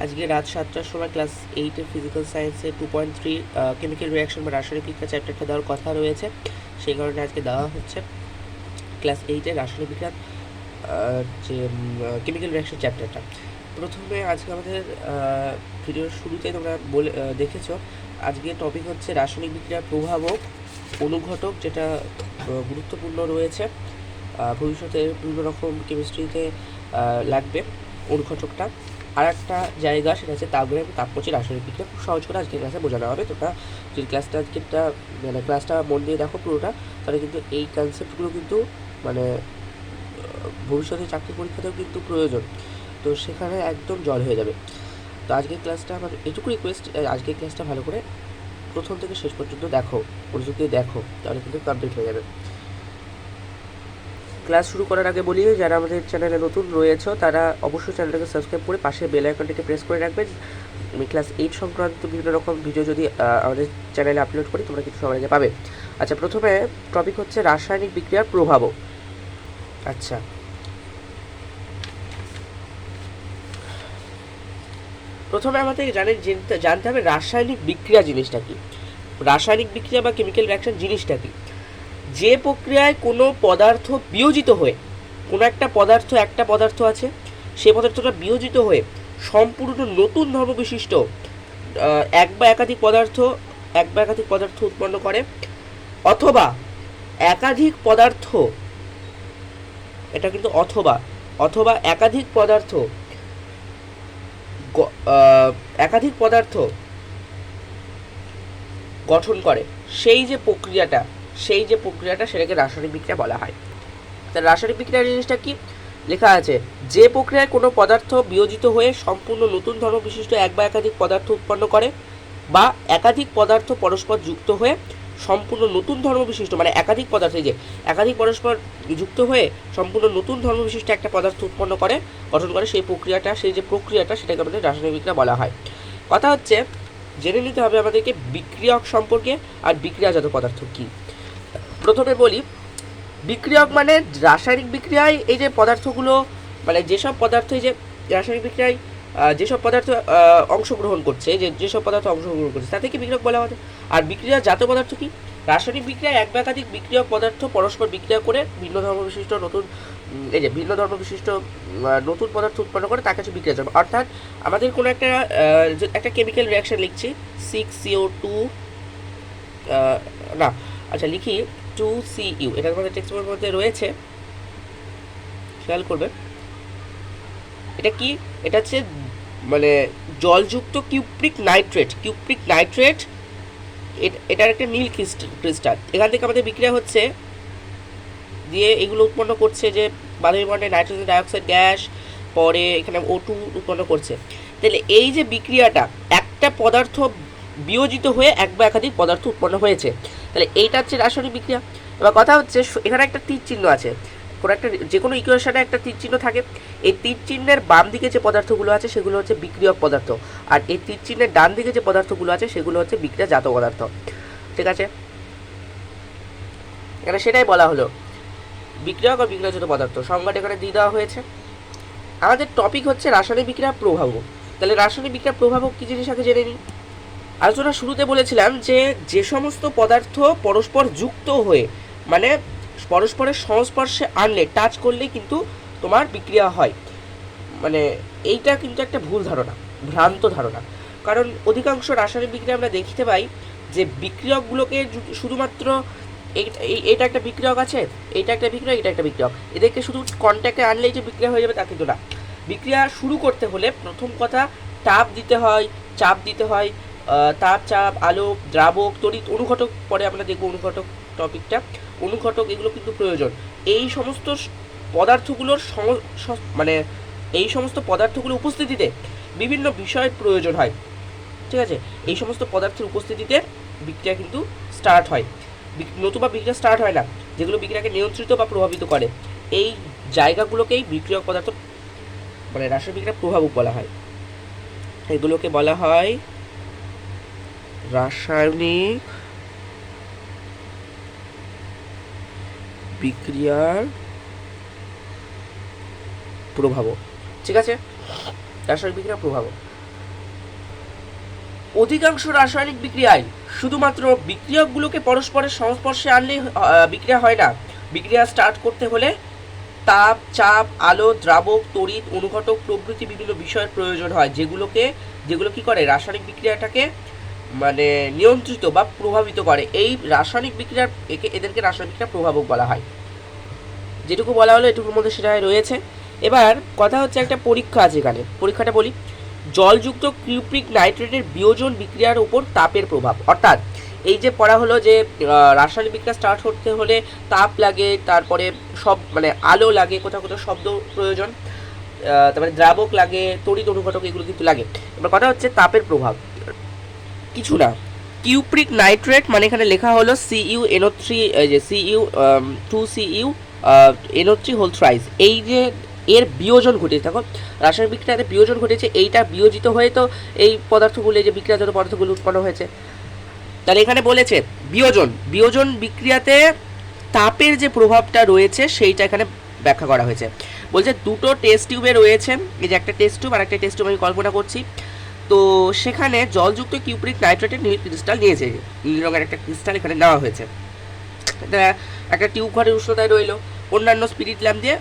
আজকে রাত 7টার সময় ক্লাস 8-এর ফিজিক্যাল সায়েন্সে 2.3 কেমিক্যাল রিয়াকশন বা রাসায়নিক বিক্রিয়া চ্যাপ্টারটা দেওয়ার কথা রয়েছে, সেই কারণে আজকে দেওয়া হচ্ছে ক্লাস 8-এর রাসায়নিক বিজ্ঞান যে কেমিক্যাল রিয়াকশন চ্যাপ্টারটা। প্রথমে আজকে আমাদের ভিডিওর শুরুতেই তোমরা দেখেছো, আজকে টপিক হচ্ছে রাসায়নিক বিক্রিয়ার প্রভাবক অনুঘটক, যেটা গুরুত্বপূর্ণ রয়েছে, ভবিষ্যতে বিভিন্ন রকম কেমিস্ট্রিতে লাগবে অনুঘটকটা। আর একটা জায়গা সেটা হচ্ছে তাপগ্রাম তাপপচি রাসায়নিক বিক্রিয়া। খুব সহজ করে আজকের ক্লাসে বোঝানো হবে। তোমরা যদি ক্লাসটা মন দিয়ে দেখো পুরোটা, তাহলে কিন্তু এই কনসেপ্টগুলো কিন্তু মানে ভবিষ্যতে চাকরি পরীক্ষাতেও কিন্তু প্রয়োজন, তো সেখানে একদম জল হয়ে যাবে। তো আজকের ক্লাসটা আমার এটুকু রিকোয়েস্ট, আজকের ক্লাসটা ভালো করে প্রথম থেকে শেষ পর্যন্ত দেখো, মনোযোগ দিয়ে দেখো, তাহলে কিন্তু কমপ্লিট হয়ে যাবে। ক্লাস শুরু করার আগে বলি, যারা আমাদের চ্যানেলে নতুন রয়েছে তারা অবশ্যই চ্যানেলটাকে সাবস্ক্রাইব করে পাশে বেল আইকনটিকে প্রেস করে রাখবেন। আমি ক্লাস 8 সংক্রান্ত বিভিন্ন রকম ভিডিও যদি আমাদের চ্যানেলে আপলোড করি, তোমরা কিন্তু সবার আগে পাবে। আচ্ছা, প্রথমে টপিক হচ্ছে রাসায়নিক বিক্রিয়ার প্রভাবও। আচ্ছা, প্রথমে আমাদের জানতে হবে রাসায়নিক বিক্রিয়া জিনিসটা কি। রাসায়নিক বিক্রিয়া বা কেমিক্যাল রিঅ্যাকশন জিনিসটা কি? যে প্রক্রিয়ায় কোনো পদার্থ বিয়োজিত হয়ে, কোনো একটা পদার্থ আছে, সেই পদার্থটা বিয়োজিত হয়ে সম্পূর্ণ নতুন ধর্মবিশিষ্ট এক বা একাধিক পদার্থ উৎপন্ন করে, অথবা একাধিক পদার্থ, এটা কিন্তু অথবা একাধিক পদার্থ গঠন করে, সেই যে প্রক্রিয়াটা সেটাকে রাসায়নিক বিক্রিয়া বলা হয়। তাহলে রাসায়নিক বিক্রিয়া জিনিসটা কি? লেখা আছে, যে প্রক্রিয়ায় কোনো পদার্থ বিয়োজিত হয়ে সম্পূর্ণ নতুন ধর্ম বিশিষ্ট এক বা একাধিক পদার্থ উৎপন্ন করে, বা একাধিক পদার্থ পরস্পর যুক্ত হয়ে সম্পূর্ণ নতুন ধর্ম বিশিষ্ট, মানে একাধিক পরস্পর যুক্ত হয়ে সম্পূর্ণ নতুন ধর্ম বিশিষ্ট একটা পদার্থ গঠন করে, সেই প্রক্রিয়াটা সেটাকে আমাদের রাসায়নিক বিক্রিয়া বলা হয়। কথা হচ্ছে, জেনে নিতে হবে আমাদেরকে বিক্রিয়ক সম্পর্কে আর বিক্রিয়াজাত পদার্থ কি। প্রথমে বলি, বিক্রিয়ক মানে রাসায়নিক বিক্রিয়ায় এই যে পদার্থগুলো, মানে যেসব পদার্থ এই যে রাসায়নিক বিক্রিয়ায় যেসব পদার্থ অংশগ্রহণ করছে, তাদেরকে বিক্রিয়ক বলা হয়। আর বিক্রিয়াজাত পদার্থ কি? রাসায়নিক বিক্রিয়ায় এক বা একাধিক বিক্রিয়ক পদার্থ পরস্পর বিক্রিয়া করে ভিন্ন ধর্ম বিশিষ্ট নতুন পদার্থ উৎপন্ন করে, তাকে হচ্ছে বিক্রিয়াজাত। অর্থাৎ আমাদের কোনো একটা কেমিক্যাল রিয়াকশন লিখছি, 6CO2 না, আচ্ছা লিখি 2Cu, এটা আমাদের টেক্সট বইয়ের মধ্যে রয়েছে, খেয়াল করবে। এটা কি? এটা হচ্ছে মানে জলযুক্ত কিউপ্রিক নাইট্রেট, এটার একটা নীল ক্রিস্টাল। এখান থেকে আমাদের বিক্রিয়া হচ্ছে, দিয়ে এগুলো উৎপন্ন করছে যে বায়ুর মণ্ডলে নাইট্রোজেন ডাইঅক্সাইড গ্যাস, পরে এখানে O2 উৎপন্ন করছে। তাহলে এই যে বিক্রিয়াটা, একটা পদার্থ বিয়োজিত হয়ে এক বা একাধিক পদার্থ উৎপন্ন হয়েছে, তাহলে এইটা হচ্ছে রাসায়নিক বিক্রিয়া। এবার কথা হচ্ছে, এখানে একটা তীর চিহ্ন আছে, যে কোনো ইকুয়েশনে একটা তীর চিহ্ন থাকে। এই তীর চিহ্নের বাম দিকে যে পদার্থগুলো আছে সেগুলো হচ্ছে বিক্রিয়ক পদার্থ, আর এই তীর চিহ্নের ডান দিকে যে পদার্থগুলো আছে সেগুলো হচ্ছে বিক্রিয়াজাত পদার্থ। ঠিক আছে, এখানে সেটাই বলা হলো, বিক্রিয়ক আর বিক্রিয়াজাত পদার্থ সংজ্ঞাটা এখানে দিয়ে দেওয়া হয়েছে। আমাদের টপিক হচ্ছে রাসায়নিক বিক্রিয়ার প্রভাবক। তাহলে রাসায়নিক বিক্রিয়ার প্রভাবক কী জিনিস আগে জেনে নিই। আলোচনা শুরুতে বলেছিলাম যে সমস্ত পদার্থ পরস্পর যুক্ত হয়ে, মানে পরস্পরের সংস্পর্শে আনলে, টাচ করলেই কিন্তু তোমার বিক্রিয়া হয়, মানে এইটা কিন্তু একটা ভ্রান্ত ধারণা। কারণ অধিকাংশ রাসায়নিক বিক্রিয়া আমরা দেখতে পাই যে বিক্রিয়কগুলোকে শুধুমাত্র এটা একটা বিক্রিয়ক আছে, এটা একটা বিক্রিয়ক, এদেরকে শুধু কন্ট্যাক্টে আনলেই যে বিক্রিয়া হয়ে যাবে তা কিন্তু না। বিক্রিয়া শুরু করতে হলে প্রথম কথা চাপ দিতে হয়, তাপ, চাপ, আলো, দ্রাবক, তড়িৎ, অনুঘটক, পরে আমরা দেখব অনুঘটক টপিকটা। অনুঘটক এগুলো কিন্তু প্রয়োজন। এই সমস্ত পদার্থগুলোর উপস্থিতিতে বিভিন্ন বিষয়ের প্রয়োজন হয়। ঠিক আছে, এই সমস্ত পদার্থের উপস্থিতিতে বিক্রিয়া কিন্তু স্টার্ট হয়, নতুবা বিক্রিয়া স্টার্ট হয় না। যেগুলো বিক্রিয়াকে নিয়ন্ত্রিত বা প্রভাবিত করে, এই জায়গাগুলোকেই বিক্রিয়ক পদার্থ, মানে রাসায়নিক বিক্রিয়ার প্রভাবক বলা হয়। এগুলোকে বলা হয় রাসায়নিক বিক্রিয়ার প্রভাবক। ঠিক আছে, রাসায়নিক বিক্রিয়ার প্রভাবক। অধিকাংশ রাসায়নিক বিক্রিয়ায় শুধুমাত্র বিক্রিয়কগুলোকে পরস্পরের সংস্পর্শে আনলেই বিক্রিয়া হয় না। বিক্রিয়া স্টার্ট করতে হলে তাপ, চাপ, আলো, দ্রাবক, তড়িৎ, অনুঘটক প্রভৃতি বিভিন্ন বিষয়ের প্রয়োজন হয়, যেগুলো কি করে রাসায়নিক বিক্রিয়াটাকে মানে নিয়ন্ত্রিত বা প্রভাবিত করে। এই রাসায়নিক বিক্রিয়ার এদেরকে রাসায়নিক বিক্রিয়া প্রভাবক বলা হয়। যেটুকু বলা হলো এটুকুর মধ্যে সেটাই রয়েছে। এবার কথা হচ্ছে একটা পরীক্ষা আছে এখানে, পরীক্ষাটা বলি। জলযুক্ত কিউপ্রিক নাইট্রেটের বিয়োজন বিক্রিয়ার উপর তাপের প্রভাব। অর্থাৎ এই যে পড়া হলো যে রাসায়নিক বিক্রিয়া স্টার্ট করতে হলে তাপ লাগে, তারপরে সব মানে আলো লাগে, কোথাও কোথাও শব্দ প্রয়োজন, তারপরে দ্রাবক লাগে, তড়িৎ অনুঘটক এগুলো কিন্তু লাগে। এবার কথা হচ্ছে তাপের প্রভাব কিছু না, কিউপ্রিক নাইট্রেট মানে এখানে লেখা হলো CuNO3, যে Cu2Cu NO3 হোল থ্রাইস। এই যে এর বিয়োজন ঘটেছে, দেখো রাসায়নিক বিক্রিয়াতে বিয়োজন ঘটেছে, এইটা বিয়োজিত হয়ে তো এই পদার্থগুলো, এই যে বিক্রিয়াজাত পদার্থগুলো উৎপন্ন হয়েছে। তাহলে এখানে বলেছে বিয়োজন বিক্রিয়াতে তাপের যে প্রভাবটা রয়েছে সেইটা এখানে ব্যাখ্যা করা হয়েছে। বলছে দুটো টেস্ট টিউবে রয়েছে, এই যে একটা টেস্ট টিউব আর একটা টেস্ট টিউব আমি কল্পনা করছি। তো সেখানে জলযুক্ত কিউপ্রিক নাইট্রেটের নীল ক্রিস্টাল নিয়েছে, নীল রঙের একটা ক্রিস্টাল এখানে নেওয়া হয়েছে। একটা টিউব ঘরের উষ্ণতায় রইলো, অন্যান্য স্পিরিট ল্যাম্প দিয়ে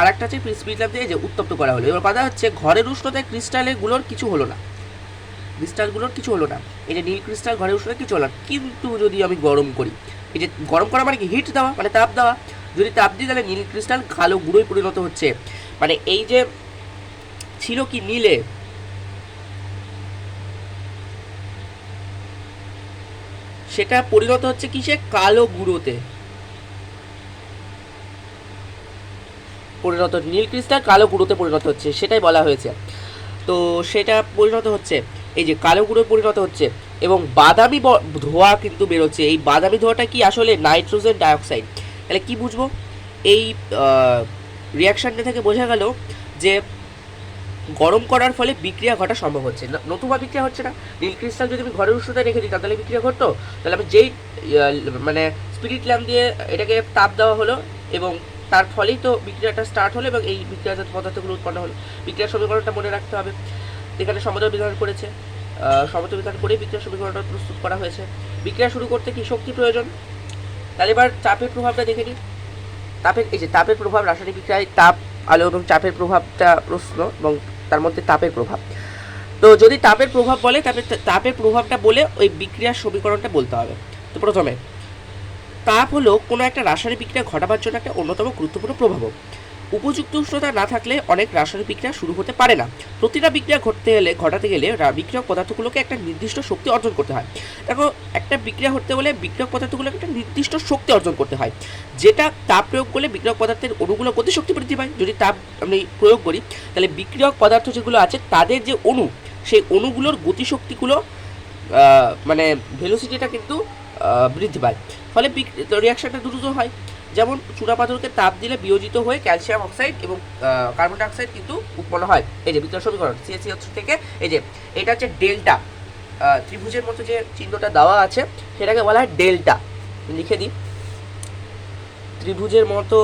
আর একটা আছে স্পিরিট ল্যাম্প দিয়ে যে উত্তপ্ত করা হলো। এবার কথা হচ্ছে ঘরের উষ্ণতায় ক্রিস্টালগুলোর কিছু হলো না, এই যে নীল ক্রিস্টাল ঘরের উষ্ণতায় কিছু হলো না। কিন্তু যদি আমি গরম করি, এই যে গরম করা মানে কি হিট দেওয়া, মানে তাপ দেওয়া, যদি তাপ দিই তাহলে নীল ক্রিস্টাল কালো গুঁড়োয় পরিণত হচ্ছে। মানে এই যে ছিল কি নীলে, সেটা পরিণত হচ্ছে কিসে, কালো গুঁড়োতে পরিণত, নীল ক্রিস্টাল কালো গুঁড়োতে পরিণত হচ্ছে, সেটাই বলা হয়েছে। তো সেটা পরিণত হচ্ছে, এই যে কালো গুঁড়োয় পরিণত হচ্ছে এবং বাদামি ধোঁয়া কিন্তু বেরোচ্ছে। এই বাদামি ধোঁয়াটা কি আসলে নাইট্রোজেন ডাইঅক্সাইড। তাহলে কি বুঝবো, এই রিয়াকশানটা থেকে বোঝা গেল যে গরম করার ফলে বিক্রিয়া ঘটা সম্ভব হচ্ছে, নতুবা বিক্রিয়া হচ্ছে না। নীল ক্রিস্টাল যদি আমি ঘরের উষ্ণতায় রেখে দিই তাহলে বিক্রিয়া ঘটতো। তাহলে আমি যেই মানে স্পিরিট ল্যাম্প দিয়ে এটাকে তাপ দেওয়া হলো এবং তার ফলেই তো বিক্রিয়াটা স্টার্ট হলো এবং এই বিক্রিয়াজাত পদার্থগুলো উৎপন্ন হলো। বিক্রিয়ার সমীকরণটা মনে রাখতে হবে, এখানে সমতা বিধান করেছে, সমতা বিধান করেই বিক্রিয়ার সমীকরণটা প্রস্তুত করা হয়েছে। বিক্রিয়া শুরু করতে কি শক্তি প্রয়োজন। তাহলে এবার চাপের প্রভাবটা দেখে নিই। এই যে তাপের প্রভাব, রাসায়নিক বিক্রিয়ায় তাপ, আলো এবং চাপের প্রভাবটা প্রশ্ন, এবং তার মধ্যে তাপের প্রভাব। তো যদি তাপের প্রভাব বলে, তাপের প্রভাবটা বলে ওই বিক্রিয়ার সমীকরণটা বলতে হবে। তো প্রথমে তাপ হলো কোনো একটা রাসায়নিক বিক্রিয়া ঘটাবার জন্য একটা অন্যতম গুরুত্বপূর্ণ প্রভাবক। উপযুক্ত উষ্ণতা না থাকলে অনেক রাসায়নিক বিক্রিয়া শুরু হতে পারে না। প্রতিটা বিক্রিয়া ঘটাতে গেলে বিক্রিয়ক পদার্থগুলোকে একটা নির্দিষ্ট শক্তি অর্জন করতে হয়। দেখো একটা বিক্রিয়া হতে হলে বিক্রিয়ক পদার্থগুলোকে একটা নির্দিষ্ট শক্তি অর্জন করতে হয়, যেটা তাপ প্রয়োগ করলে বিক্রিয়ক পদার্থের অণুগুলো গতিশক্তি বৃদ্ধি পায়। যদি তাপ আমি প্রয়োগ করি তাহলে বিক্রিয়ক পদার্থ যেগুলো আছে তাদের যে অণু, সেই অণুগুলোর গতিশক্তিগুলো মানে ভেলোসিটিটা কিন্তু বৃদ্ধি পায়, ফলে রিয়াকশানটা দ্রুত হয়। যেমন চুনাপাথরকে তাপ দিলে বিয়োজিত হয়ে ক্যালসিয়াম অক্সাইড এবং কার্বন ডাইঅক্সাইড কিন্তু উৎপন্ন হয়। এই যে বিক্রিয়া সমীকরণ CaCO3 থেকে, এই যে এটা হচ্ছে ডেল্টা, ত্রিভুজের মতো যে চিহ্নটা দেওয়া আছে সেটাকে বলা হয় ডেল্টা। লিখে দিই, ত্রিভুজের মতো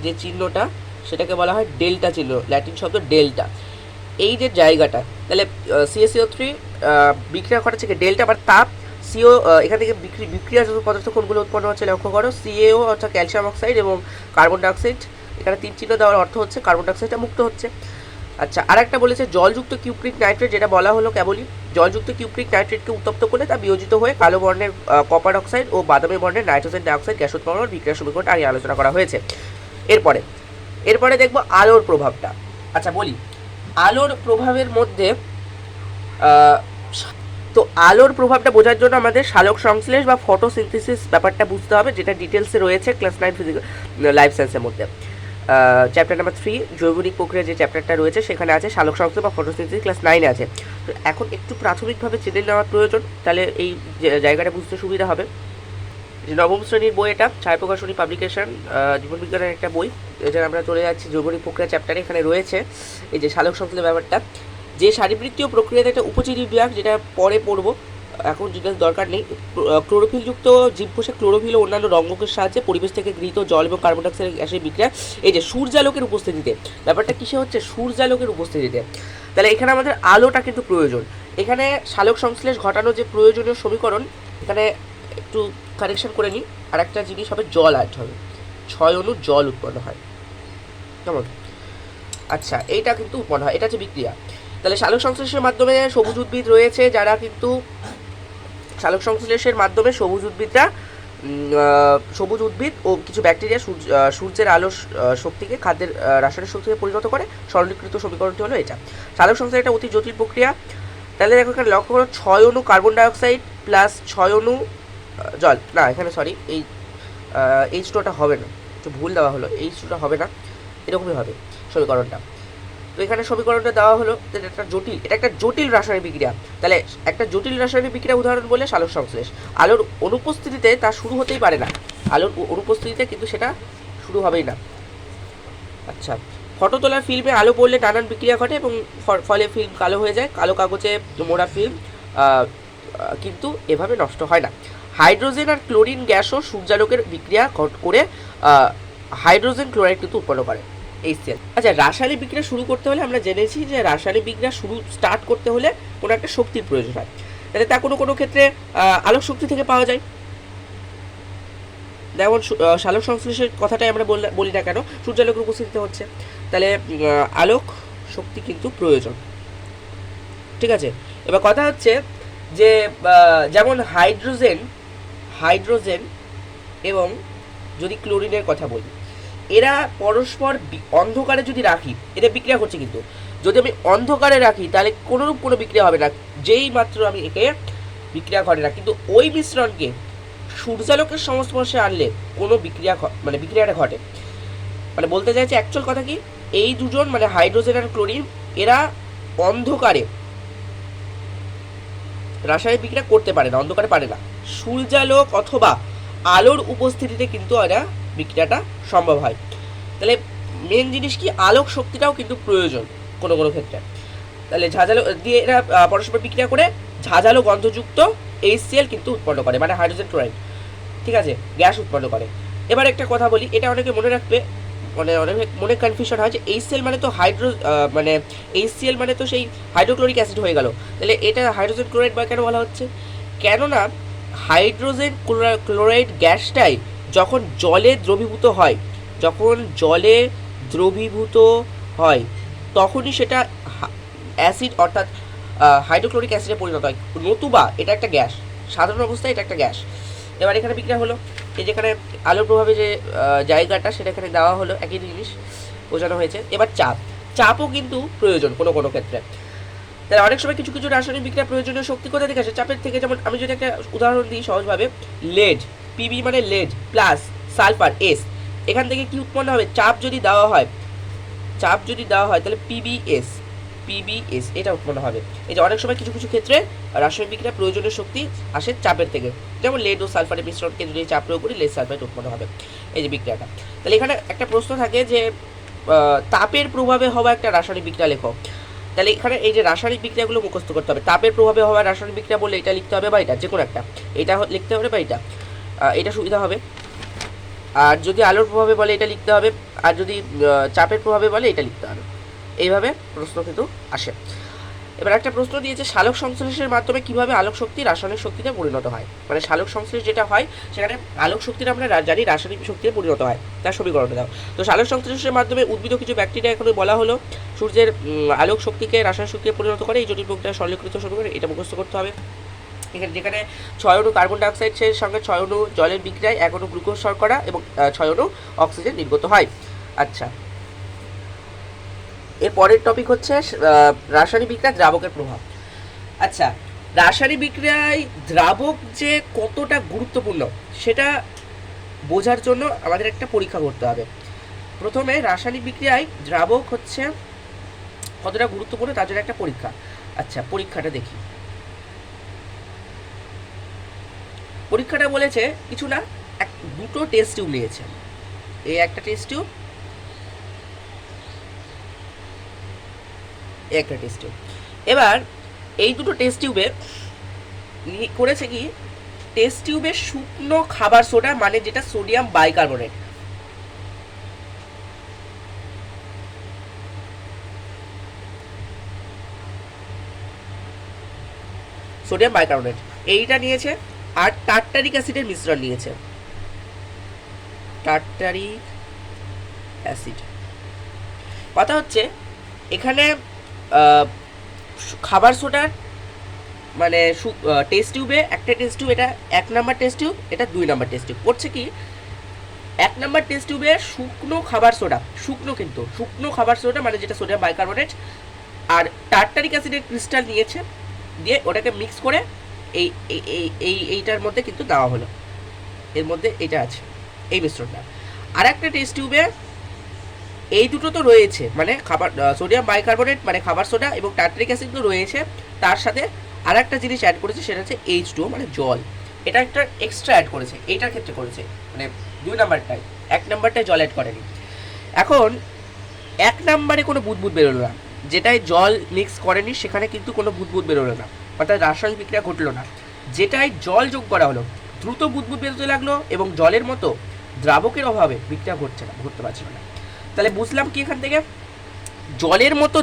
যে চিহ্নটা সেটাকে বলা হয় ডেল্টা চিহ্ন, ল্যাটিন শব্দ ডেল্টা। এই যে জায়গাটা, তাহলে CaCO3 বিক্রিয়া ঘটাচ্ছে কি ডেল্টা বা তাপ, সিও এখান থেকে বিক্রিয়াজাত পদার্থ কোনগুলো উৎপন্ন হচ্ছে লক্ষ্য করো, CaO অর্থাৎ ক্যালসিয়াম অক্সাইড এবং কার্বন ডাইঅক্সাইড। এখানে তিন চিহ্ন দেওয়ার অর্থ হচ্ছে কার্বন ডাইঅক্সাইডটা মুক্ত হচ্ছে। আচ্ছা, আর একটা বলেছে জলযুক্ত কিউপ্রিক নাইট্রেট, যেটা বলা হলো কেবলই। জলযুক্ত কিউপ্রিক নাইট্রেটকে উত্তপ্ত করলে তা বিয়োজিত হয়ে কালো বর্ণের কপার অক্সাইড ও বাদামি বর্ণের নাইট্রোজেন ডাইঅক্সাইড গ্যাস উৎপন্ন বিক্রিয়া সমীকরণটা আগে আলোচনা করা হয়েছে। এরপরে দেখবো আলোর প্রভাবটা। আচ্ছা বলি, আলোর প্রভাবের মধ্যে তো আলোর প্রভাবটা বোঝার জন্য আমাদের সালোক সংশ্লেষ বা ফটোসিনথেসিস ব্যাপারটা বুঝতে হবে, যেটা ডিটেলসে রয়েছে ক্লাস 9 ফিজিক্যাল লাইফ সায়েন্সের মধ্যে। চ্যাপ্টার নাম্বার 3 জৈবনিক প্রক্রিয়া যে চ্যাপ্টারটা রয়েছে সেখানে আছে সালোক সংশ্লেষ বা ফটোসিনথেসিস, ক্লাস 9-এ আছে। তো এখন একটু প্রাথমিকভাবে জেনে নেওয়ার প্রয়োজন, তাহলে এই জায়গাটা বুঝতে সুবিধা হবে। নবম শ্রেণীর বই এটা, ছায়া প্রকাশনী পাবলিকেশন, জীবনবিজ্ঞানের একটা বই। এটা আমরা চলে যাচ্ছি জৈবনিক প্রক্রিয়া চ্যাপ্টারে। এখানে রয়েছে এই যে সালোক সংশ্লেষ ব্যাপারটা, যে শারীরবৃত্তীয় প্রক্রিয়াতে একটা উপজীবী বিভাগ, যেটা পরে পড়বো, এখন ডিটেলস দরকার নেই। ক্লোরোফিলযুক্ত জীবকোষে ক্লোরোফিল ও অন্যান্য রঙ্গকের সাহায্যে পরিবেশ থেকে গৃহীত জল এবং কার্বন ডাইঅক্সাইড গ্যাসের বিক্রিয়া, এই যে সূর্যালোকের উপস্থিতিতে, ব্যাপারটা কিসে হচ্ছে, সূর্যালোকের উপস্থিতিতে। তাহলে এখানে আমাদের আলোটা কিন্তু প্রয়োজন। এখানে সালোক সংশ্লেষ ঘটানো যে প্রয়োজনীয় সমীকরণ, এখানে একটু কারেকশন করে নিই। আর একটা জিনিস হবে জল অ্যাড হবে, 6 অণু জল উৎপন্ন হয়, কেমন? আচ্ছা, এইটা কিন্তু উৎপন্ন হয়, এটা হচ্ছে বিক্রিয়া। তাহলে সালোক সংশ্লেষের মাধ্যমে সবুজ উদ্ভিদ রয়েছে যারা কিন্তু সালোক সংশ্লেষের মাধ্যমে সবুজ উদ্ভিদ ও কিছু ব্যাকটেরিয়া সূর্যের আলো শক্তিকে খাদ্যের রাসায়নিক শক্তিতে পরিণত করে। সরলীকৃত সমীকরণটি হলো এটা। সালোক সংশ্লেষ একটা অতি জটিল প্রক্রিয়া। তাহলে দেখো এখানে লক্ষ্য করো, 6 অণু কার্বন ডাইঅক্সাইড প্লাস 6 অণু জল, না এখানে সরি, এই H2টা হবে না, একটু ভুল দেওয়া হলো, H2টা হবে না, এরকমই হবে সমীকরণটা। তো এখানে সমীকরণটা দেওয়া হলো, এটা একটা জটিল রাসায়নিক বিক্রিয়া। তাহলে একটা জটিল রাসায়নিক বিক্রিয়া উদাহরণ বলে সালোক সংশ্লেষ। আলোর অনুপস্থিতিতে তা শুরু হতেই পারে না, আলোর অনুপস্থিতিতে কিন্তু সেটা শুরু হবেই না। আচ্ছা, ফটো তোলার ফিল্মে আলো পড়লে নানান বিক্রিয়া ঘটে এবং ফলে ফিল্ম কালো হয়ে যায়। কালো কাগজে মোড়া ফিল্ম কিন্তু এভাবে নষ্ট হয় না। হাইড্রোজেন আর ক্লোরিন গ্যাসও সূর্যালোকের বিক্রিয়া করে হাইড্রোজেন ক্লোরাইড কিন্তু উৎপন্ন করে, HCl। আচ্ছা, রাসায়নিক বিক্রিয়া শুরু করতে হলে আমরা জেনেছি যে রাসায়নিক বিক্রিয়া স্টার্ট করতে হলে কোনো একটা শক্তির প্রয়োজন হয়। তাহলে তা কোনো ক্ষেত্রে আলোক শক্তি থেকে পাওয়া যায়। যেমন সালোক সংশ্লেষের কথাটাই আমরা বলি না কেন, সূর্যালোকের উপস্থিতিতে হচ্ছে, তাহলে আলোক শক্তি কিন্তু প্রয়োজন। ঠিক আছে, এবার কথা হচ্ছে যে যেমন হাইড্রোজেন এবং যদি ক্লোরিনের কথা বলি, এরা পরস্পর অন্ধকারে যদি রাখি, এটা বিক্রিয়া করছে, কিন্তু যদি আমি অন্ধকারে রাখি তাহলে কোনোরূপ কোনো বিক্রিয়া হবে না, যেই মাত্র আমি একে বিক্রিয়া ঘটে না। কিন্তু ওই মিশ্রণকে সূর্যালোকের সংস্পর্শে আনলে কোনো বিক্রিয়াটা ঘটে। মানে বলতে চাইছে অ্যাকচুয়াল কথা কি, এই দুজন মানে হাইড্রোজেন আর ক্লোরিন, এরা অন্ধকারে রাসায়নিক বিক্রিয়া করতে পারে না, অন্ধকারে পারে না। সূর্যালোক অথবা আলোর উপস্থিতিতে কিন্তু এরা বিক্রিয়াটা সম্ভব হয়। তাহলে মেন জিনিস কি, আলোক শক্তিটাও কিন্তু প্রয়োজন কোনো ক্ষেত্রে। তাহলে ঝাঁঝালো দিয়ে এরা পরস্পর বিক্রিয়া করে ঝাঁঝালো গন্ধযুক্ত HCl কিন্তু উৎপন্ন করে, মানে হাইড্রোজেন ক্লোরাইড। ঠিক আছে, গ্যাস উৎপন্ন করে। এবার একটা কথা বলি, এটা অনেকে মনে রাখবে, মানে অনেক কনফিউশন হয় যে HCl মানে তো HCl মানে তো সেই হাইড্রোক্লোরিক অ্যাসিড হয়ে গেল, তাহলে এটা হাইড্রোজেন ক্লোরাইড বা কেন বলা হচ্ছে? কেননা হাইড্রোজেন ক্লোরাইড গ্যাসটাই যখন জলে দ্রবীভূত হয় তখনই সেটা অ্যাসিড অর্থাৎ হাইড্রোক্লোরিক অ্যাসিডে পরিণত হয়, নতুবা এটা একটা গ্যাস, সাধারণ অবস্থায় এটা একটা গ্যাস। এবার এখানে বিক্রিয়া হলো, এই যেখানে আলোর প্রভাবে যে জায়গাটা সেটা এখানে দেওয়া হলো, একই জিনিস বোঝানো হয়েছে। এবার চাপও কিন্তু প্রয়োজন কোনো ক্ষেত্রে। তাহলে অনেক সময় কিছু রাসায়নিক বিক্রিয়া প্রয়োজনীয় শক্তি কোথা থেকে আসে? চাপের থেকে। যেমন আমি যদি একটা উদাহরণ দিই সহজভাবে, লেড, পিবি মানে লেড প্লাস সালফার এস, এখান থেকে কি উৎপন্ন হবে? চাপ যদি দেওয়া হয় তাহলে পিবিএস এটা উৎপন্ন হবে। এই যে অনেক সময় কিছু ক্ষেত্রে রাসায়নিক বিক্রিয়া প্রয়োজনীয় শক্তি আসে চাপের থেকে, যেমন লেড ও সালফারের মিশ্রণকে যদি চাপ প্রয়োগ করি লেড সালফাইড উৎপন্ন হবে, এই যে বিক্রিয়াটা। তাহলে এখানে একটা প্রশ্ন থাকে যে তাপের প্রভাবে হওয়া একটা রাসায়নিক বিক্রিয়া লেখো। তাহলে এখানে এই যে রাসায়নিক বিক্রিয়াগুলো মুখস্থ করতে হবে। তাপের প্রভাবে হওয়া রাসায়নিক বিক্রিয়া বললে এটা লিখতে হবে বা এটা, যে কোনো একটা, এটা লিখতে হবে বা এটা সুবিধা হবে। আর যদি আলোর প্রভাবে বলে এটা লিখতে হবে, আর যদি চাপের প্রভাবে বলে এটা লিখতে হবে। এইভাবে প্রশ্ন কিন্তু আসে। এবার একটা প্রশ্ন দিয়েছে, সালোক সংশ্লেষের মাধ্যমে কিভাবে আলোক শক্তি রাসায়নিক শক্তিতে পরিণত হয়। মানে সালোক সংশ্লেষ যেটা হয় সেখানে আলোক শক্তিটা আমরা জানি রাসায়নিক শক্তিতে পরিণত হয়, তার সমীকরণটা দাও। তো সালোক সংশ্লেষের মাধ্যমে উদ্ভিদ কিছু ব্যাকটেরিয়া এখানে বলা হলো সূর্যের আলোক শক্তিকে রাসায়নিক শক্তিতে পরিণত করে। এই জটিল প্রক্রিয়া সরলীকৃত সমীকরণ, এটা মুখস্থ করতে হবে। যেখানে 6 অণু কার্বন ডাইঅক্সাইড এর সঙ্গে 6 অণু জলের বিক্রিয়ায় 1 অণু গ্লুকোজ শর্করা এবং 6 অণু অক্সিজেন নির্গত হয়। আচ্ছা, এর পরের টপিক হচ্ছে রাসায়নিক বিক্রিয়া দ্রাবকের প্রভাব। আচ্ছা, রাসায়নিক বিক্রিয়ায় দ্রাবক যে কতটা গুরুত্বপূর্ণ সেটা বোঝার জন্য আমাদের একটা পরীক্ষা করতে হবে। প্রথমে রাসায়নিক বিক্রিয়ায় দ্রাবক হচ্ছে কতটা গুরুত্বপূর্ণ তার জন্য একটা পরীক্ষা। আচ্ছা, পরীক্ষাটা দেখি। পরীক্ষাটা বলেছে কিছু না, দুটো টেস্ট টিউব নিয়েছে, এই একটা টেস্ট টিউব, একটা টেস্ট টিউব। এবার এই দুটো টেস্ট টিউবে করেছে কি, টেস্ট টিউবে শুকনো খাবার সোডা মানে যেটা সোডিয়াম বাইকার্বনেট, সোডিয়াম বাইকার্বনেট এইটা নিয়েছে, আর টার্টারিক অ্যাসিডের মিশ্রণ নিয়েছে, টার্টারিক অ্যাসিড। কথা হচ্ছে এখানে খাবার সোডার মানে টেস্ট টিউবে একটা টেস্ট টিউব, এটা 1 নাম্বার টেস্ট টিউব, এটা 2 নাম্বার টেস্ট টিউব। করছে কি 1 নাম্বার টেস্ট টিউবে শুকনো খাবার সোডা, কিন্তু শুকনো খাবার সোডা মানে যেটা সোডিয়াম বাইকার্বনেট আর টার্টারিক অ্যাসিডের ক্রিস্টাল নিয়েছে, দিয়ে ওটাকে মিক্স করে এই এইটার মধ্যে কিন্তু দেওয়া হলো, এর মধ্যে এটা আছে এই মিশ্রণটা। আর একটা টেস্ট টিউবে এই দুটো তো রয়েছে, মানে খাবার সোডিয়াম বাইকার্বনেট মানে খাবার সোডা এবং টার্টারিক অ্যাসিড তো রয়েছে, তার সাথে আর একটা জিনিস অ্যাড করেছে, সেটা হচ্ছে H2O মানে জল। এটা একটা এক্সট্রা অ্যাড করেছে, এইটার ক্ষেত্রে করেছে, মানে 2 নাম্বারটায়, 1 নাম্বারটায় জল অ্যাড করেনি। এখন 1 নাম্বারে কোনো বুদবুদ বেরোলো না, যেটায় জল মিক্স করেনি সেখানে কিন্তু কোনো বুদবুদ বেরোলো না, অর্থাৎ রাসায়নিক বিক্রিয়া ঘটলো না। যেটায় জল যোগ করা হলো দ্রুত বুদবুদ বেরোতে লাগলো এবং জলের মতো দ্রাবকের অভাবে বিক্রিয়া ঘটতে পারছিল না। তাহলে বুঝলাম কি এখান থেকে, জলের মতো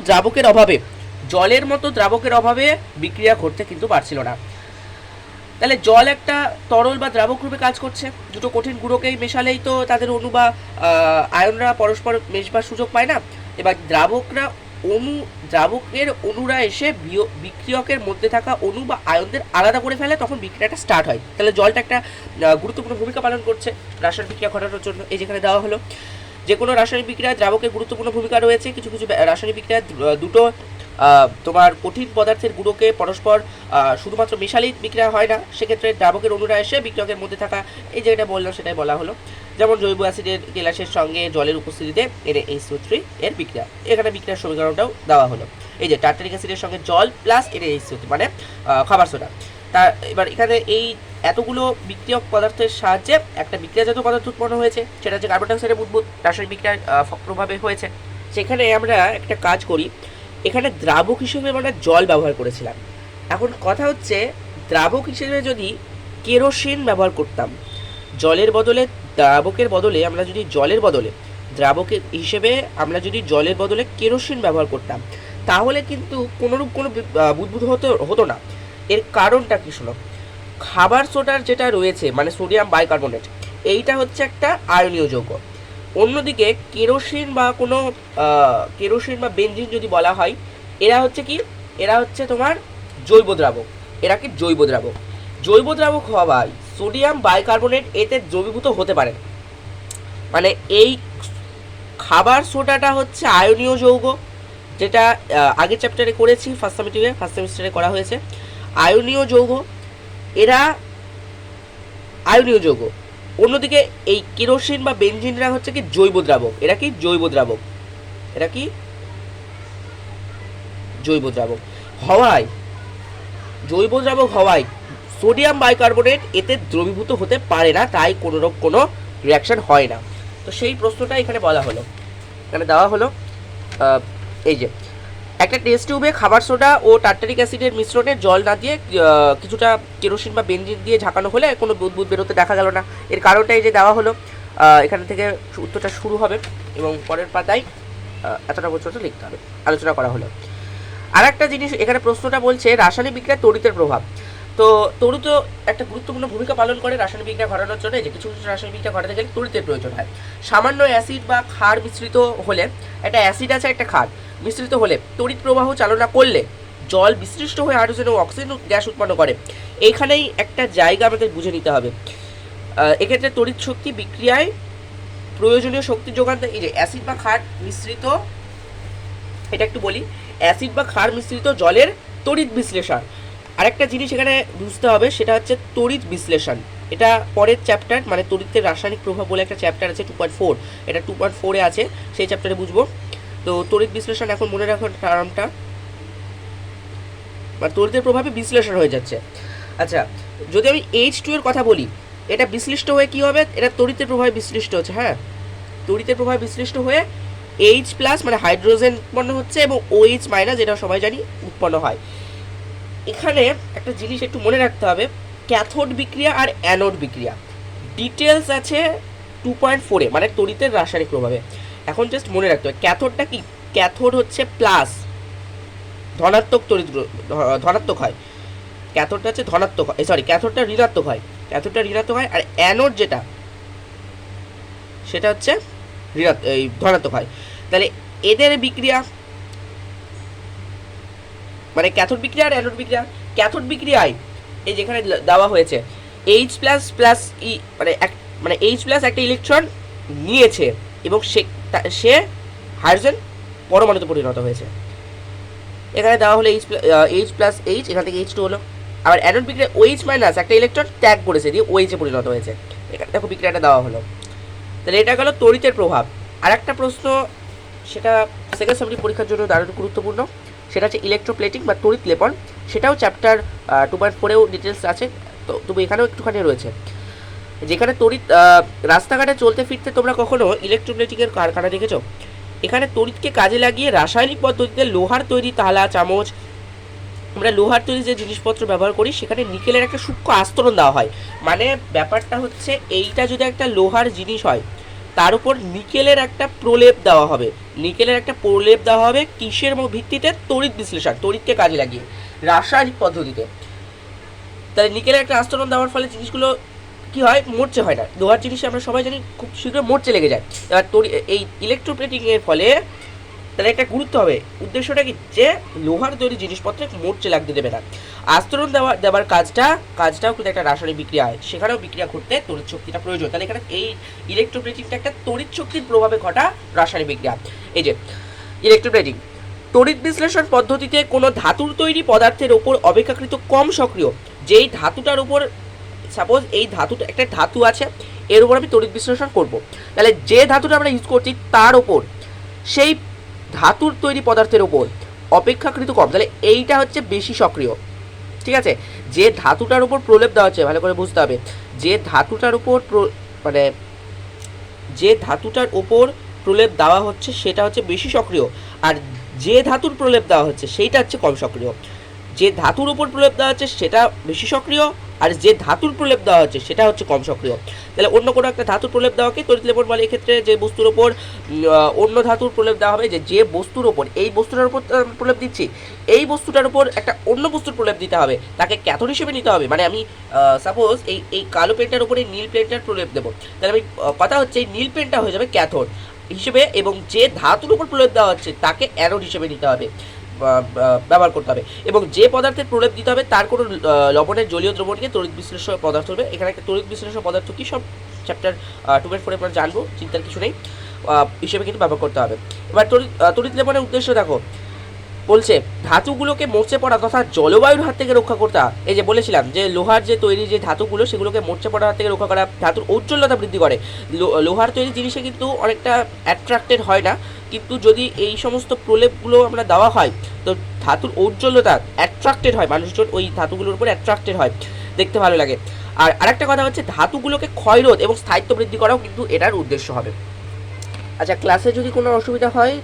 দ্রাবকের অভাবে বিক্রিয়া ঘটতে কিন্তু পারছিল না। তাহলে জল একটা তরল বা দ্রাবক রূপে কাজ করছে, দুটো কঠিন গুঁড়োকেই মেশালেই তো তাদের অণু বা আয়নরা পরস্পর মেশবার সুযোগ পায় না। এবার দ্রাবকের অণুরা এসে বিক্রিয়কের মধ্যে থাকা অণু বা আয়নদের আলাদা করে ফেলে, তখন বিক্রিয়াটা স্টার্ট হয়। তাহলে জলটা একটা গুরুত্বপূর্ণ ভূমিকা পালন করছে রাসায়নিক বিক্রিয়া ঘটানোর জন্য। এই যেখানে দেওয়া হলো যে কোনো রাসায়নিক বিক্রিয়ায় দ্রাবকের গুরুত্বপূর্ণ ভূমিকা রয়েছে। কিছু রাসায়নিক বিক্রিয়ায় দুটো তোমার কঠিন পদার্থের গুঁড়োকে পরস্পর শুধুমাত্র মেশালেই বিক্রিয়া হয় না, সেক্ষেত্রে দ্রাবকের অণুরা এসে বিক্রিয়কের মধ্যে থাকা এই যেটা বললাম সেটাই বলা হলো। যেমন জৈব অ্যাসিডের গ্যাসের সঙ্গে জলের উপস্থিতিতে NaHCO3 এর বিক্রিয়া, এখানে বিক্রিয়ার সমীকরণটাও দেওয়া হলো। এই যে টার্টারিক অ্যাসিডের সঙ্গে জল প্লাস NaHCO3 মানে খাবার সোডা। তা এবার এখানে এই এতগুলো বিক্রিয়ক পদার্থের সাহায্যে একটা বিক্রিয়াজাত পদার্থ উৎপন্ন হয়েছে, সেটা হচ্ছে কার্বন ডাইঅক্সাইডের বুদবুদ রাসায়নিক বিক্রিয়ার প্রভাবে হয়েছে। সেখানে আমরা একটা কাজ করি, এখানে দ্রাবক হিসেবে আমরা জল ব্যবহার করেছিলাম। এখন কথা হচ্ছে দ্রাবক হিসেবে যদি কেরোসিন ব্যবহার করতাম, জলের বদলে দ্রাবকের বদলে আমরা যদি দ্রাবকের হিসেবে আমরা যদি জলের বদলে কেরোসিন ব্যবহার করতাম, তাহলে কিন্তু কোনোরূপ কোনো বুদবুদ হতো না। এর কারণটা কি শোনো, খাবার সোডার যেটা রয়েছে মানে সোডিয়াম বাইকার্বনেট, এইটা হচ্ছে একটা আয়নীয় যৌগ। অন্যদিকে কেরোসিন বা বেনজিন যদি বলা হয়, এরা হচ্ছে তোমার জৈব দ্রাবক। জৈব দ্রাবক হওয়ায় সোডিয়াম বাইকার্বনেট এতে দ্রবীভূত হতে পারে না। মানে এই খাবার সোডাটা হচ্ছে আয়নীয় যৌগ, যেটা আগের চ্যাপ্টারে করেছি, ফার্স্ট সেমিস্টারে করা হয়েছে। আয়নীয় যৌগ, এরা আয়নীয় যৌগ। অন্যদিকে এই কেরোসিন বা বেনজিনরা হচ্ছে কি জৈব দ্রাবক। এরা কি জৈব দ্রাবক হওয়ায় সোডিয়াম বাইকার্বনেট এতে দ্রবীভূত হতে পারে না, তাই কোনো রিয়াকশন হয় না। তো সেই প্রশ্নটা এখানে বলা হলো, এখানে দেওয়া হলো এই যে একটা টেস্ট টিউবে খাবার সোডা ও টার্টারিক অ্যাসিডের মিশ্রণে জল না দিয়ে কিছুটা কেরোসিন বা বেনজিন দিয়ে ঝাঁকানো হলে কোনো বুদবুদ বেরোতে দেখা গেল না। এর কারণটা এই যে দেওয়া হলো, এখান থেকে উত্তরটা শুরু হবে এবং পরের পাতায় এতটা পর্যন্ত লিখতে হবে, আলোচনা করা হলো। আর একটা জিনিস এখানে প্রশ্নটা বলছে রাসায়নিক বিক্রিয়ায় তড়িতের প্রভাব। তো তড়িৎ একটা গুরুত্বপূর্ণ ভূমিকা পালন করে রাসায়নিক বিক্রিয়া ঘটানোর জন্য। যে কিছু রাসায়নিক বিক্রিয়া ঘটাতে গেলে তড়িতের প্রয়োজন হয়। সামান্য অ্যাসিড বা ক্ষার মিশ্রিত হলে, একটা অ্যাসিড আছে একটা ক্ষার মিশ্রিত হলে তড়িৎ প্রবাহ চালনা করলে জল বিশৃষ্ট হয়ে হাইড্রোজেন ও অক্সিজেন গ্যাস উৎপন্ন করে। এইখানেই একটা জায়গা আমাদের বুঝে নিতে হবে। এক্ষেত্রে তড়িৎ শক্তি বিক্রিয়ায় প্রয়োজনীয় শক্তির যোগান দেয়। এই যে অ্যাসিড বা ক্ষার মিশ্রিত, এটা একটু বলি, অ্যাসিড বা ক্ষার মিশ্রিত জলের তড়িৎ বিশ্লেষণ। আরেকটা জিনিস এখানে বুঝতে হবে, সেটা হচ্ছে তড়িৎ বিশ্লেষণ। এটা পরের চ্যাপ্টার, মানে তড়িতের রাসায়নিক প্রভাব বলে একটা চ্যাপ্টার আছে 2.4, এটা 2.4-এ আছে, সেই চ্যাপ্টারে বুঝবো। তো তড়িৎ বিশ্লেষণ এখন মনে রাখো টার্মটা, মানে তড়িতের প্রভাবে বিশ্লেষণ হয়ে যাচ্ছে। আচ্ছা, যদি আমি H2 এর কথা বলি, এটা বিশ্লিষ্ট হয়ে কি হবে, এটা তড়িতের প্রভাবে বিশ্লিষ্ট হচ্ছে। হ্যাঁ, তড়িতের প্রভাবে বিশ্লিষ্ট হয়ে H+ মানে হাইড্রোজেন উৎপন্ন হচ্ছে এবং OH- যেটা সবাই জানি উৎপন্ন হয়। এখানে একটা জিনিস একটু মনে রাখতে হবে, ক্যাথোড বিক্রিয়া আর অ্যানোড বিক্রিয়া ডিটেলস আছে 2.4-এ, মানে তড়িতের রাসায়নিক প্রভাবে। এখন জাস্ট মনে রাখতে হবে ক্যাথোডটা কি, ক্যাথোড হচ্ছে প্লাস, ধনাত্মক হয়। ক্যাথোডটা হচ্ছে ধনাত্মক হয়, সরি ক্যাথোডটা ঋণাত্মক হয়, ক্যাথোডটা ঋণাত্মক হয়, আর অ্যানোড যেটা সেটা হচ্ছে এই ধনাত্মক হয়। তাহলে এদের বিক্রিয়া মানে ক্যাথোড বিক্রিয়া আর অ্যানোড বিক্রিয়া, ক্যাথোড বিক্রিয়ায় এই যেখানে দেওয়া হয়েছে এইচ প্লাস প্লাস ই মানে এইচ প্লাস একটা ইলেকট্রন নিয়েছে এবং সে হাইড্রোজেন পরমাণুতে পরিণত হয়েছে। এখানে দেওয়া হলো এইচ প্লাস এইচ, এখান থেকে এইচ টু হলো। আবার অ্যানোড বিক্রিয়া ওইচ মাইনাস একটা ইলেকট্রন ত্যাগ করেছে দিয়ে ওইচে পরিণত হয়েছে। এখানে দেখো বিক্রিয়াটা দেওয়া হলো। তাহলে এটা গেল তড়িতের প্রভাব। আর একটা প্রশ্ন, সেটা সেকেন্ড সাবজেক্ট পরীক্ষার জন্য দারুণ গুরুত্বপূর্ণ, সেটা হচ্ছে ইলেকট্রোপ্লেটিং বা তড়িৎ লেপন। সেটাও চ্যাপ্টার 2.4-এও ডিটেলস আছে, তো তবু এখানেও একটুখানি রয়েছে। যেখানে তড়িৎ রাস্তাঘাটে চলতে ফিরতে তোমরা কখনো ইলেকট্রোপ্লেটিংয়ের কারখানা দেখেছো? এখানে তড়িৎকে কাজে লাগিয়ে রাসায়নিক পদ্ধতিতে লোহার তৈরি থালা চামচ, আমরা লোহার তৈরি যে জিনিসপত্র ব্যবহার করি সেখানে নিকেলের একটা সূক্ষ্ম আস্তরণ দেওয়া হয়। মানে ব্যাপারটা হচ্ছে এইটা যদি একটা লোহার জিনিস হয় তার উপর নিকেলের একটা প্রলেপ দেওয়া হবে, নিকেলের একটা প্রলেপ দেওয়া হবে কিসের ভিত্তিতে? তড়িৎ বিশ্লেষণ, তড়িৎকে কাজে লাগিয়ে রাসায়নিক পদ্ধতিতে। তাহলে নিকেলের একটা আস্তরণ দেওয়ার ফলে জিনিসগুলো কী হয়? মরচে হয় না। লোহার জিনিসে আমরা সবাই জানি খুব শীঘ্র মরচে লেগে যায়। এবার এই ইলেকট্রোপ্লেটিংয়ের ফলে তাহলে একটা গুরুত্ব হবে, উদ্দেশ্যটা কি? যে লোহার তৈরি জিনিসপত্রে মরচে লাগতে দেবে না। আস্তরণ দেওয়ার কাজটাও কিন্তু একটা রাসায়নিক বিক্রিয়া হয়, সেখানেও বিক্রিয়া ঘটতে তড়িৎ শক্তিটা প্রয়োজন। তাহলে এখানে এই ইলেকট্রোপ্লেটিংটা একটা তড়িৎ শক্তির প্রভাবে ঘটা রাসায়নিক বিক্রিয়া। এই যে ইলেকট্রোপ্লেটিং, তড়িৎ বিশ্লেষণ পদ্ধতিতে কোনো ধাতুর তৈরি পদার্থের ওপর অপেক্ষাকৃত কম সক্রিয় যেই ধাতুটার উপর, সাপোজ এই ধাতুটা একটা ধাতু আছে, এর উপর আমি তড়িৎ বিশ্লেষণ করব, তাহলে যে ধাতুটা আমরা ইউজ করছি তার ওপর সেই ধাতুর তৈরি পদার্থের ওপর অপেক্ষাকৃত কম, তাহলে এইটা হচ্ছে বেশি সক্রিয়। ঠিক আছে, যে ধাতুটার উপর প্রলেপ দেওয়া হচ্ছে, ভালো করে বুঝতে হবে, যে ধাতুটার উপর মানে যে ধাতুটার ওপর প্রলেপ দেওয়া হচ্ছে সেটা হচ্ছে বেশি সক্রিয়, আর যে ধাতুর প্রলেপ দেওয়া হচ্ছে সেইটা হচ্ছে কম সক্রিয়। যে ধাতুর উপর প্রলেপ দেওয়া হচ্ছে সেটা বেশি সক্রিয়, আর যে ধাতুর প্রলেপ দেওয়া হচ্ছে সেটা হচ্ছে কম সক্রিয়। তাহলে অন্য কোনো একটা ধাতুর প্রলেপ দেওয়াকে তড়িৎ লেপন বলে। এক্ষেত্রে যে বস্তুর ওপর অন্য ধাতুর প্রলেপ দেওয়া হবে, যে বস্তুর ওপর এই বস্তুটার উপর প্রলেপ দিচ্ছি, এই বস্তুটার উপর একটা অন্য বস্তুর প্রলেপ দিতে হবে, তাকে ক্যাথোড হিসেবে নিতে হবে। মানে আমি সাপোজ এই কালো পেনটার উপরে নীল পেনটার প্রলেপ দেবো, তাহলে আমি কথা হচ্ছে এই নীল পেনটা হয়ে যাবে ক্যাথোড হিসেবে, এবং যে ধাতুর উপর প্রলেপ দেওয়া হচ্ছে তাকে অ্যানোড হিসেবে নিতে হবে, ব্যবহার করতে হবে। এবং যে পদার্থের প্রলেপ দিতে হবে তার কোনো লবণের জলীয় দ্রবণকে তড়িৎ বিশ্লেষণ পদার্থ হবে। এখানে একটা তড়িৎ বিশ্লেষণ পদার্থ কি সব চ্যাপ্টার 2.4 আমরা জানবো, চিন্তার কিছু নেই, হিসেবে কিন্তু ব্যবহার করতে হবে। এবার তড়িৎ লেপনের উদ্দেশ্য দেখো, বলছে ধাতুগুলোকে মরচে পড়া তথা জলবায়ুর হাত থেকে রক্ষা করতে। এই যে বলেছিলাম যে লোহার যে তৈরি যে ধাতুগুলো সেগুলোকে মরচে পড়ার হাত থেকে রক্ষা করা, ধাতুর ঔজ্জ্বল্যতা বৃদ্ধি করে। লোহার তৈরি জিনিসে কিন্তু অনেকটা অ্যাট্রাক্টেড হয় না, কিন্তু যদি এই সমস্ত প্রলেপগুলো আমরা দেওয়া হয় তো ধাতুর ঔজ্জ্বল্যতা অ্যাট্রাক্টেড হয়, মানুষজন ওই ধাতুগুলোর উপর অ্যাট্রাক্টেড হয়, দেখতে ভালো লাগে। আর আরেকটা কথা হচ্ছে ধাতুগুলোকে ক্ষয়রোধ এবং স্থায়িত্ব বৃদ্ধি করাও কিন্তু এটার উদ্দেশ্য হবে। আচ্ছা, ক্লাসে যদি কোনো অসুবিধা হয়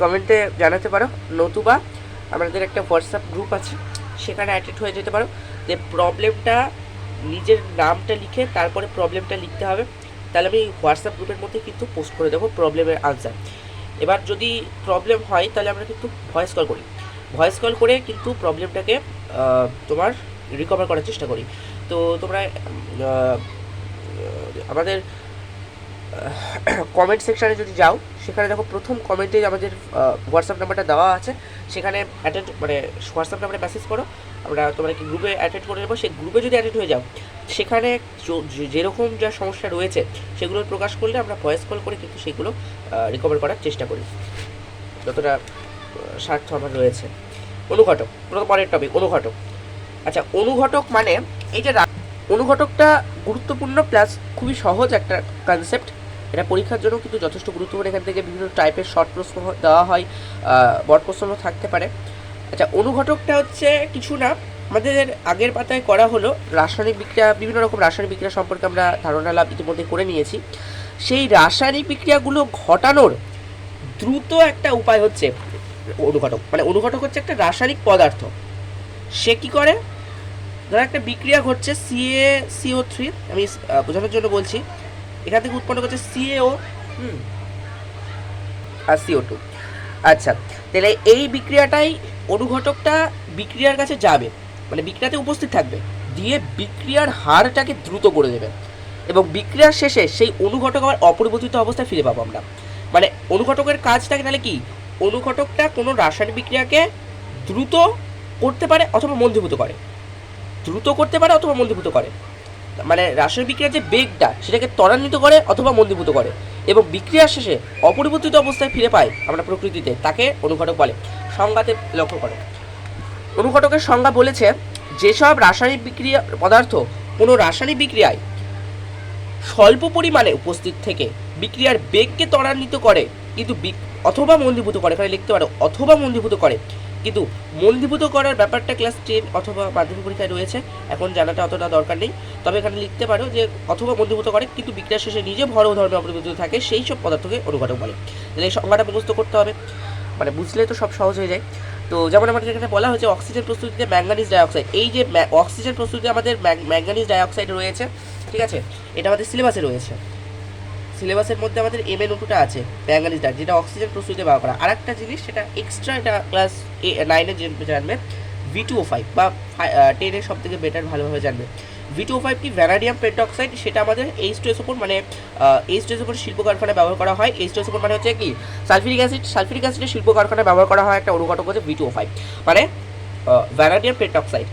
কমেন্টে জানাতে পারো, নতুবা আমাদের একটা হোয়াটসঅ্যাপ গ্রুপ আছে সেখানে অ্যাটেন্ড হয়ে যেতে পারো। যে প্রবলেমটা নিজের নামটা লিখে তারপরে প্রবলেমটা লিখতে হবে, তাহলে আমি হোয়াটসঅ্যাপ গ্রুপের মধ্যে কিন্তু পোস্ট করে দেবো প্রবলেমের আনসার। এবার যদি প্রবলেম হয় তাহলে আমরা কিন্তু ভয়েস কল করি, ভয়েস কল করে কিন্তু প্রবলেমটাকে তোমার রিকভার করার চেষ্টা করি। তো তোমরা আমাদের কমেন্ট সেকশানে যদি যাও, সেখানে দেখো প্রথম কমেন্টে আমাদের হোয়াটসঅ্যাপ নাম্বারটা দেওয়া আছে, সেখানে হোয়াটসঅ্যাপ নাম্বারে মেসেজ করো, আমরা তোমরা কি গ্রুপে অ্যাটেন্ড করে নেবো। সেই গ্রুপে যদি অ্যাটেন্ড হয়ে যাও, সেখানে যেরকম যা সমস্যা রয়েছে সেগুলো প্রকাশ করলে আমরা ভয়েস কল করে কিন্তু সেগুলো রিকভার করার চেষ্টা করি যতটা স্বার্থ আমার রয়েছে। অনুঘটক, পরের টপিক অনুঘটক। আচ্ছা, অনুঘটক মানে এই যে অনুঘটকটা গুরুত্বপূর্ণ প্লাস খুবই সহজ একটা কনসেপ্ট, এটা পরীক্ষার জন্য কিন্তু যথেষ্ট গুরুত্বপূর্ণ। এখান থেকে বিভিন্ন টাইপের শর্ট প্রশ্ন দেওয়া হয়, বড় প্রশ্নও থাকতে পারে। আচ্ছা, অনুঘটকটা হচ্ছে কিছু না, আমাদের আগের পাতায় করা হলো রাসায়নিক বিক্রিয়া, বিভিন্ন রকম রাসায়নিক বিক্রিয়া সম্পর্কে আমরা ধারণা লাভ ইতিমধ্যে করে নিয়েছি। সেই রাসায়নিক বিক্রিয়াগুলো ঘটানোর দ্রুত একটা উপায় হচ্ছে অনুঘটক। মানে অনুঘটক হচ্ছে একটা রাসায়নিক পদার্থ, সে কী করে, ধরো একটা বিক্রিয়া ঘটছে CaCO3, আমি বোঝানোর জন্য বলছি, এখান থেকে উৎপন্ন করছে CaO আর CO2। আচ্ছা, তাহলে এই বিক্রিয়াটাই অনুঘটকটা বিক্রিয়ার কাছে যাবে, মানে বিক্রিয়াতে উপস্থিত থাকবে, দিয়ে বিক্রিয়ার হারটাকে দ্রুত করে দেবে এবং বিক্রিয়ার শেষে সেই অনুঘটক আবার অপরিবর্তিত অবস্থায় ফিরে পাবো আমরা। মানে অনুঘটকের কাজটাকে তাহলে কি, অনুঘটকটা কোনো রাসায়নিক বিক্রিয়াকে দ্রুত করতে পারে অথবা মন্দীভূত করে, দ্রুত করতে পারে অথবা মন্দীভূত করে, মানে রাসায়নিক বিক্রিয়ার যে বেগটা সেটাকে ত্বরান্বিত করে অথবা মন্দীভূত করে এবং বিক্রিয়ার শেষে অপরিবর্তিত অবস্থায় ফিরে পাই আমরা প্রকৃতিতে, তাকে অনুঘটক বলে। সংজ্ঞাতে লক্ষ্য করো, অনুঘটকের সংজ্ঞা বলেছে যেসব রাসায়নিক বিক্রিয়া পদার্থ কোনো রাসায়নিক বিক্রিয়ায় স্বল্প পরিমাণে উপস্থিত থেকে বিক্রিয়ার বেগকে ত্বরান্বিত করে কিন্তু অথবা মন্দীভূত করে, এখানে লিখতে পারো অথবা মন্দীভূত করে, কিন্তু মন্দীভূত করার ব্যাপারটা ক্লাস 10 অথবা মাধ্যমিক পরীক্ষায় রয়েছে, এখন জানাটা অতটা দরকার নেই। তবে এখানে লিখতে পারো যে অথবা মন্দীভূত করে কিন্তু বিক্রিয়ার শেষে নিজে ভর ও ধর্মে অপরিবর্তিত থাকে, সেই সব পদার্থকে অনুঘটক বলে। তাহলে এই সংজ্ঞাটা মুখস্থ করতে হবে, মানে বুঝলে তো সব সহজ হয়ে যায়। তো যেমন আমাদের এখানে বলা হয়েছে অক্সিজেন প্রস্তুতিতে ম্যাঙ্গানিজ ডাইঅক্সাইড, এই যে অক্সিজেন প্রস্তুতিতে আমাদের ম্যাঙ্গানিজ ডাইঅক্সাইড রয়েছে, ঠিক আছে, এটা আমাদের সিলেবাসে রয়েছে। সিলেবাসের মধ্যে আমাদের MnO2টা আছে, ম্যাঙ্গানিজ ডাই, যেটা অক্সিজেন প্রস্তুতিতে ব্যবহার করা। আর একটা জিনিস সেটা এক্সট্রা, এটা ক্লাস 9-এ জানবে, V2O5 বা 10-এর সব থেকে বেটার ভালোভাবে জানবে। V2O5 কি, ভ্যানাডিয়াম পেন্টঅক্সাইড, সেটা আমাদের H2SO4 মানে H2SO4 শিল্প কারখানায় ব্যবহার করা হয়। H2SO4 মানে হচ্ছে কি সালফিউরিক অ্যাসিড, সালফিউরিক অ্যাসিডের শিল্প কারখানায় ব্যবহার করা হয় একটা অনুঘটক হচ্ছে V2O5 মানে ভ্যানাডিয়াম পেন্টঅক্সাইড।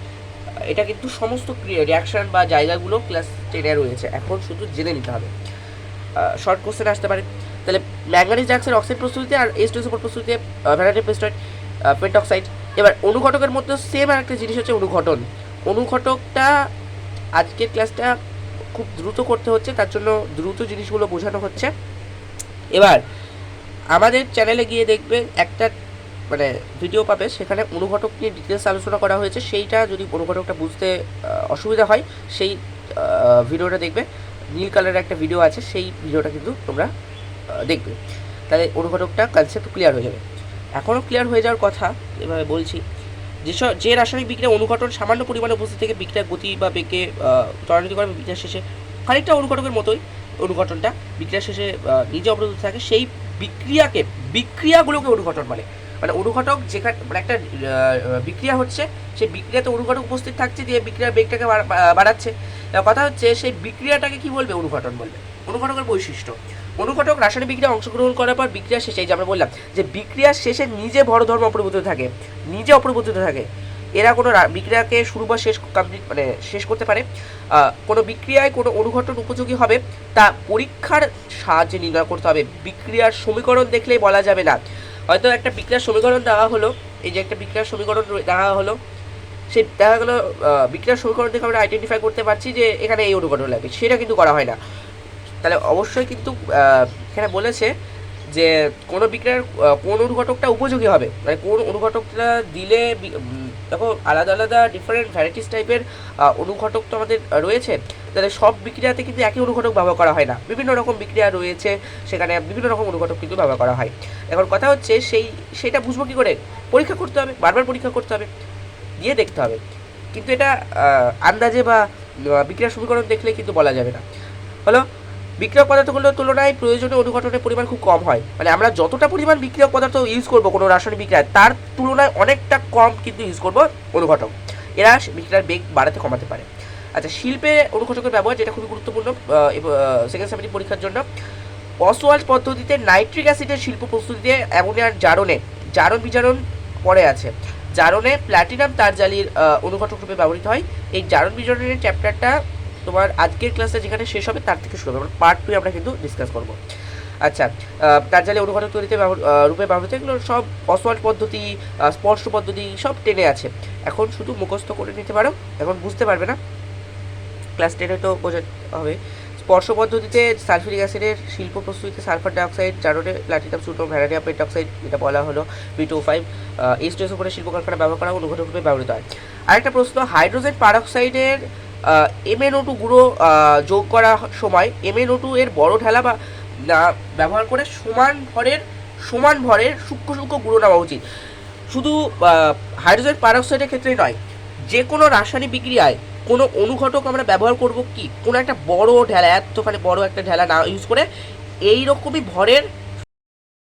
এটা কিন্তু সমস্ত রিয়াকশন বা জায়গাগুলো ক্লাস 10-এ রয়েছে, এখন শুধু জেনে নিতে হবে, শর্ট কোশ্চেন আসতে পারে। তাহলে ম্যাঙ্গানিজ ডাইঅক্সাইড অক্সাইড প্রস্তুতিতে আর H2SO4 প্রস্তুতিতে ভ্যানাডিয়াম পেন্টঅক্সাইড। এবার অনুঘটকের মধ্যে সেম আরেকটা জিনিস হচ্ছে অনুঘটন। অনুঘটকটা আজকের ক্লাসটা খুব দ্রুত করতে হচ্ছে, তার জন্য দ্রুত জিনিসগুলো বোঝানো হচ্ছে। এবার আমাদের চ্যানেলে গিয়ে দেখবে একটা মানে ভিডিও পাবে, সেখানে অনুঘটক নিয়ে ডিটেলস আলোচনা করা হয়েছে, সেইটা যদি অনুঘটকটা বুঝতে অসুবিধা হয় সেই ভিডিওটা দেখবে, নীল কালারের একটা ভিডিও আছে, সেই ভিডিওটা কিন্তু তোমরা দেখবে, তাহলে অনুঘটকটা কনসেপ্ট ক্লিয়ার হয়ে যাবে। এখনও ক্লিয়ার হয়ে যাওয়ার কথা, এভাবে বলছি, যে রাসায়নিক বিক্রিয়া অনুঘটন সামান্য পরিমাণে উপস্থিত থেকে বিক্রিয়ার গতি বা বেগকে ত্বরান্বিত করে বিক্রিয়ার শেষে, খানিকটা অনুঘটকের মতোই অনুঘটনটা বিক্রিয়ার শেষে নিজে অবরোধ থাকে, সেই বিক্রিয়াগুলোকে অনুঘটন বলে। মানে অনুঘটক যেখানে মানে একটা বিক্রিয়া হচ্ছে, সেই বিক্রিয়াতে অনুঘটক উপস্থিত থাকছে, দিয়ে বিক্রিয়ার বেগটাকে বাড়াচ্ছে। কথা হচ্ছে সেই বিক্রিয়াটাকে কি বলবে, অনুঘটন বলবে। অনুঘটকের বৈশিষ্ট্য, অনুঘটক রাসায়নিক বিক্রিয়া অংশগ্রহণ করার পর বিক্রিয়ার শেষে, যে আমরা বললাম যে বিক্রিয়ার শেষে নিজে ভর ধর্ম অপরিবর্তিত থাকে, নিজে অপরিবর্তিত থাকে। এরা কোনো বিক্রিয়াকে শুরু বা শেষ কমপ্লিট মানে শেষ করতে পারে। কোনো বিক্রিয়ায় কোনো অনুঘটন উপযোগী হবে তা পরীক্ষার সাহায্যে নির্ণয় করতে হবে, বিক্রিয়ার সমীকরণ দেখলেই বলা যাবে না। হয়তো একটা বিক্রিয়ার সমীকরণ দেওয়া হলো, এই যে একটা বিক্রিয়ার সমীকরণ দেওয়া হলো, সেই দেখা গেলো বিক্রিয়ার সমীকরণ দেখে আমরা আইডেন্টিফাই করতে পারছি যে এখানে এই অনুঘটন লাগে, সেটা কিন্তু করা হয় না। তাহলে অবশ্যই কিন্তু এখানে বলেছে যে কোনো বিক্রিয়ার কোন অনুঘটকটা উপযোগী হবে, মানে কোন অনুঘটকটা দিলে, দেখো আলাদা আলাদা ডিফারেন্ট ভ্যারাইটিস টাইপের অনুঘটক তো আমাদের রয়েছে, তাহলে সব বিক্রিয়াতে কিন্তু একই অনুঘটক ব্যবহার করা হয় না, বিভিন্ন রকম বিক্রিয়া রয়েছে, সেখানে বিভিন্ন রকম অনুঘটক কিন্তু ব্যবহার করা হয়। এখন কথা হচ্ছে সেইটা বুঝবো কী করে, পরীক্ষা করতে হবে, বারবার পরীক্ষা করতে হবে, দিয়ে দেখতে হবে, কিন্তু এটা আন্দাজে বা বিক্রিয়ার সমীকরণ দেখলে কিন্তু বলা যাবে না। হলো বিক্রিয়ক পদার্থগুলোর তুলনায় প্রয়োজনীয় অনুঘটনের পরিমাণ খুব কম হয়, মানে আমরা যতটা পরিমাণ বিক্রিয়ক পদার্থ ইউজ করবো কোনো রাসায়নিক বিক্রিয়ায়, তার তুলনায় অনেকটা কম কিন্তু ইউজ করবো অনুঘটক, এরা বিক্রিয়ার বেগ বাড়াতে কমাতে পারে। আচ্ছা, শিল্পে অনুঘটকের ব্যবহার, যেটা খুবই গুরুত্বপূর্ণ সেকেন্ড সেমিস্টার পরীক্ষার জন্য। অসওয়াল্ড পদ্ধতিতে নাইট্রিক অ্যাসিডের শিল্প প্রস্তুতিতে অ্যামোনিয়ার জারণ বিজারণ পরে আছে, জারণে প্ল্যাটিনাম তার জালির অনুঘটক রূপে ব্যবহৃত হয়। এই জারণ বিজারণের চ্যাপ্টারটা তোমার আজকের ক্লাসে যেখানে শেষ হবে তার থেকে শুরু হবে, আমরা পার্ট 2 আমরা কিন্তু ডিসকাস করবো। আচ্ছা, তার জালে অনুঘটক তৈরিতে রূপে ব্যবহৃত, এগুলো সব অসওয়াল্ড পদ্ধতি, স্পর্শ পদ্ধতি সব 10-এ আছে, এখন শুধু মুখস্থ করে নিতে পারো, এখন বুঝতে পারবে না, ক্লাস 10-এ তো বোঝাতে হবে। স্পর্শ পদ্ধতিতে সালফিউরিক অ্যাসিডের শিল্প প্রস্তুতিতে সালফার ডাইঅক্সাইড, জারণে প্লাটিনাম সুটো ভ্যানাডিয়াম পেন্টঅক্সাইড, যেটা বলা হলো V2O5, H2SO4 শিল্প কারখানায় ব্যবহার করা অনুঘটক রূপে ব্যবহৃত হয়। আরেকটা প্রশ্ন, হাইড্রোজেন পারঅক্সাইডের MnO2 গুঁড়ো যোগ করার সময় MnO2 এর বড় ঢেলা বা না ব্যবহার করে সমান ভরের সূক্ষ্ম গুঁড়ো নেওয়া উচিত। শুধু হাইড্রোজেন পারঅক্সাইডের ক্ষেত্রেই নয়, যে কোনো রাসায়নিক বিক্রিয়ায় কোনো অনুঘটক আমরা ব্যবহার করব কি, কোনো একটা বড় ঢেলা, এতখানি বড় একটা ঢেলা না ইউজ করে এইরকমই ভরের